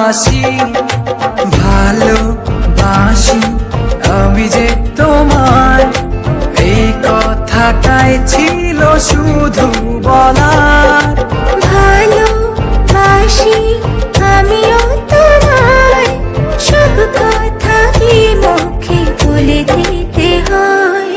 ভালোবাসি ভালোবাসি আমি যে তোমার, এই কথাটাই ছিল শুধু বলার। ভালোবাসি আমিও তোমায়, সব কথা কি মুখে বলে দিতে হয়?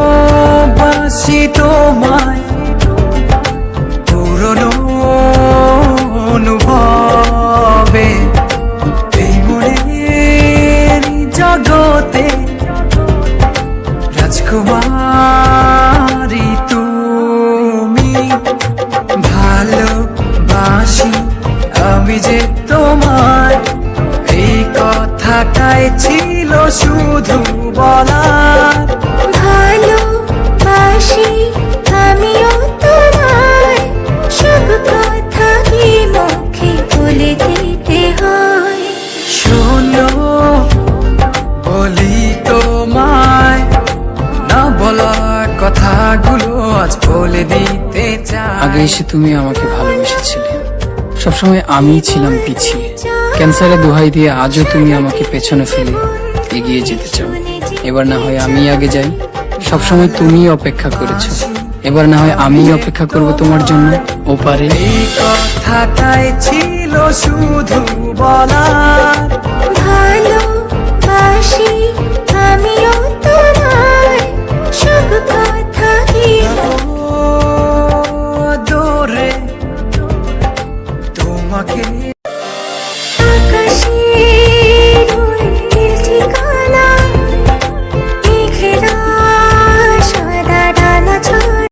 ভালোবাসি তোমায় পুরনো অনুভবে, এই মনের জগতে রাজকুমারী তুমি। ভালোবাসি আমি যে তোমায়, এই কথাটাই ছিল শুধু বলার। ভালোবাসি আমিও তোমায়, সব কথা কি মুখে বলে দিতে হয়? শোনো বলি তোমায়, না বলা কথাগুলো আজ বলে দিতে চাই। আগে এসে তুমি আমাকে ভালোবেসেছিলে, সবসময় আমিই ছিলাম পিছিয়ে। ক্যান্সারে দোহাই দিয়ে আজও তুমি আমাকে পেছনে ফেলে এগিয়ে যেতে চাও। এবার না হয় আমি আগে যাই, সবসময় তুমিই অপেক্ষা করেছো, এবার না হয় আমিই অপেক্ষা করব তোমার জন্য ওপারে। এই কথাটাই ছিল শুধু বলার। ভালোবাসি আমিও তোমায়, সব কথা কি দূরে তোমাকে